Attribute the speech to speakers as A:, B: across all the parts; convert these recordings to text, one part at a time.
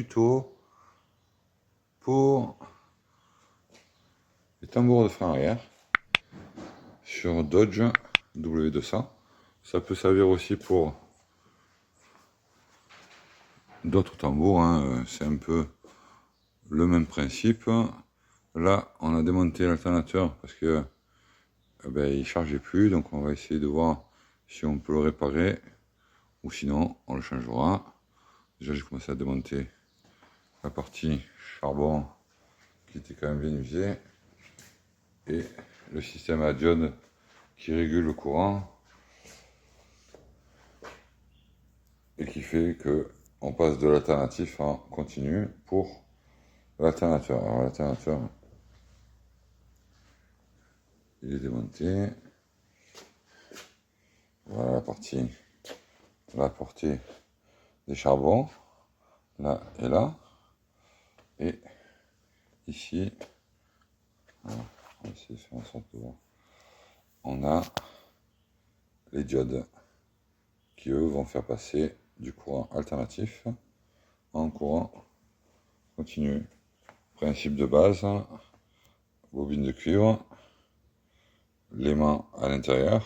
A: tuto pour les tambours de frein arrière sur Dodge W200. Ça peut servir aussi pour d'autres tambours, hein. C'est un peu le même principe. Là, on a démonté l'alternateur parce que il chargeait plus, donc on va essayer de voir si on peut le réparer ou sinon on le changera. Déjà, j'ai commencé à démonter la partie charbon qui était quand même bien usée et le système à diode qui régule le courant et qui fait que on passe de l'alternatif en continu pour l'alternateur. Alors l'alternateur, il est démonté. Voilà la portée des charbons, là et là. Et ici, voilà, on va essayer de faire en sorte de voir. On a les diodes qui eux vont faire passer du courant alternatif en courant continu. Principe de base, bobine de cuivre, l'aimant à l'intérieur,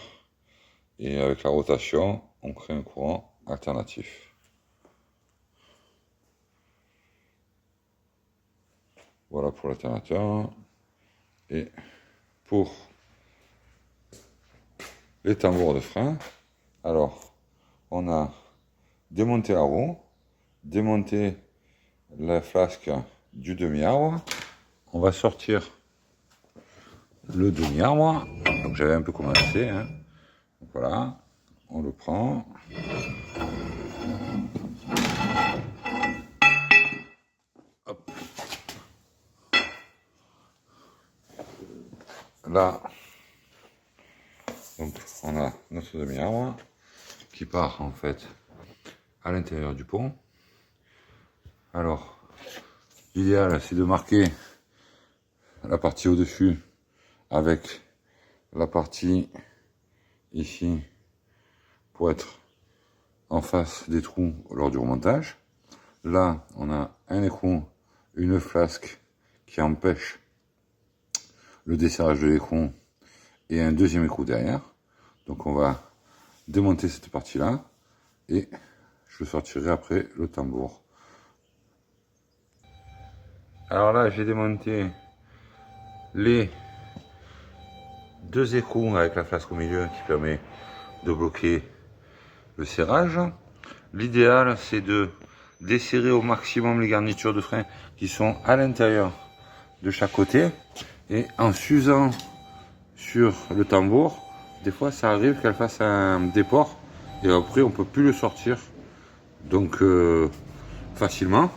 A: et avec la rotation, on crée un courant alternatif. Voilà pour l'alternateur. Et pour les tambours de frein, alors on a démonté la roue, démonté la flasque du demi-arbre. On va sortir le demi-arbre. Donc j'avais un peu commencé, hein. Donc voilà, on le prend. Hop. Là, donc on a notre demi-arbre qui part en fait à l'intérieur du pont. Alors, l'idéal c'est de marquer la partie au-dessus avec la partie ici pour être en face des trous lors du remontage. Là, on a un écrou, une flasque qui empêche le desserrage de l'écrou et un deuxième écrou derrière. Donc on va démonter cette partie-là et je sortirai après le tambour. Alors là, j'ai démonté les deux écrous avec la flasque au milieu qui permet de bloquer le serrage. L'idéal, c'est de desserrer au maximum les garnitures de frein qui sont à l'intérieur de chaque côté. Et en s'usant sur le tambour, des fois ça arrive qu'elle fasse un déport et après on peut plus le sortir donc facilement.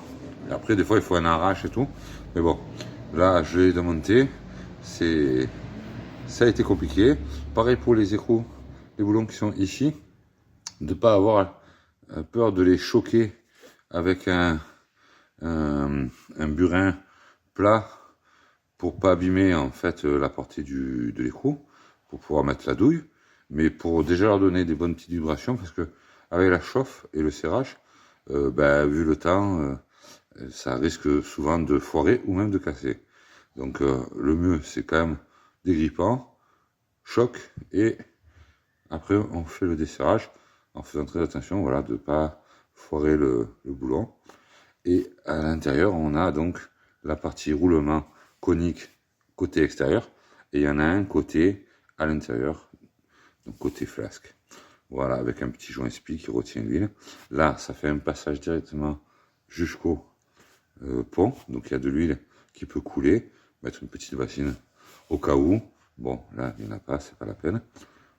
A: Et après des fois il faut un arrache et tout, mais bon, là je l'ai démonté, ça a été compliqué. Pareil pour les écrous, les boulons qui sont ici, de pas avoir peur de les choquer avec un burin plat pour pas abîmer en fait la portée de l'écrou, pour pouvoir mettre la douille, mais pour déjà leur donner des bonnes petites vibrations, parce que avec la chauffe et le serrage, vu le temps, ça risque souvent de foirer ou même de casser. Donc le mieux c'est quand même dégrippant, choc, et après on fait le desserrage en faisant très attention, voilà, de pas foirer le boulon. Et à l'intérieur on a donc la partie roulement conique côté extérieur et il y en a un côté à l'intérieur, donc côté flasque. Voilà, avec un petit joint spi qui retient l'huile. Là, ça fait un passage directement jusqu'au pont, donc il y a de l'huile qui peut couler. Mettre une petite bassine au cas où. Bon, là, il n'y en a pas, c'est pas la peine.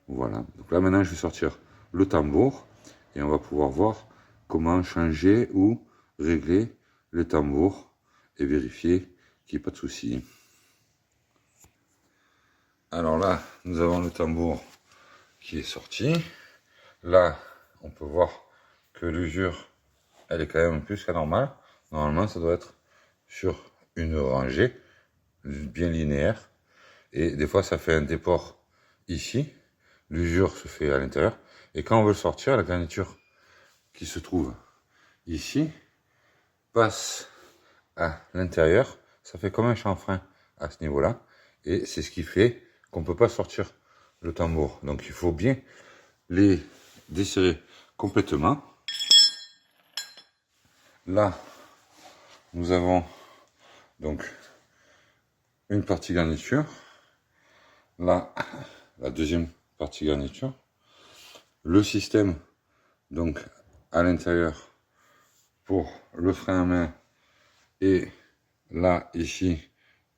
A: Voilà, donc là maintenant je vais sortir le tambour et on va pouvoir voir comment changer ou régler le tambour et vérifier qu'il n'y ait pas de souci. Alors là, nous avons le tambour qui est sorti. Là, on peut voir que l'usure, elle est quand même plus qu'à normal. Normalement, ça doit être sur une rangée bien linéaire. Et des fois, ça fait un déport ici. L'usure se fait à l'intérieur. Et quand on veut le sortir, la garniture qui se trouve ici passe à l'intérieur, ça fait comme un chanfrein à ce niveau-là. Et c'est ce qui fait qu'on ne peut pas sortir le tambour. Donc il faut bien les desserrer complètement. Là, nous avons donc une partie garniture. Là, la deuxième partie garniture. Le système, donc à l'intérieur, pour le frein à main. Et là, ici,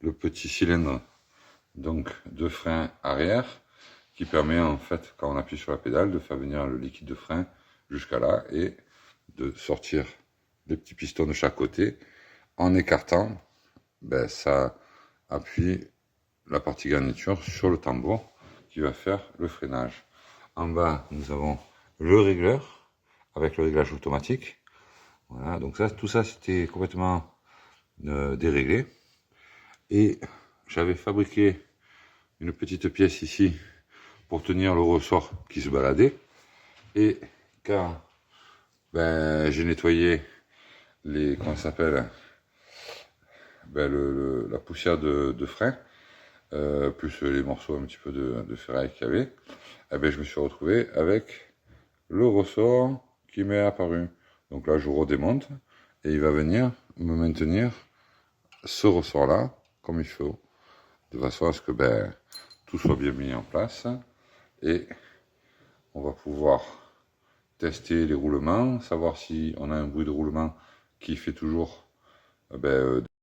A: le petit cylindre donc de frein arrière qui permet en fait, quand on appuie sur la pédale, de faire venir le liquide de frein jusqu'à là et de sortir les petits pistons de chaque côté. En écartant, ben, ça appuie la partie garniture sur le tambour qui va faire le freinage. En bas, nous avons le régleur avec le réglage automatique. Voilà, donc ça, tout ça, c'était complètement déréglé. Et j'avais fabriqué une petite pièce ici pour tenir le ressort qui se baladait. Et quand ben, j'ai nettoyé les, comment ça s'appelle, ben, la poussière de frein, plus les morceaux un petit peu de ferraille qu'il y avait, eh ben, je me suis retrouvé avec le ressort qui m'est apparu. Donc là, je redémonte et il va venir me maintenir ce ressort-là comme il faut, de façon à ce que ben, tout soit bien mis en place et on va pouvoir tester les roulements, savoir si on a un bruit de roulement qui fait toujours ben,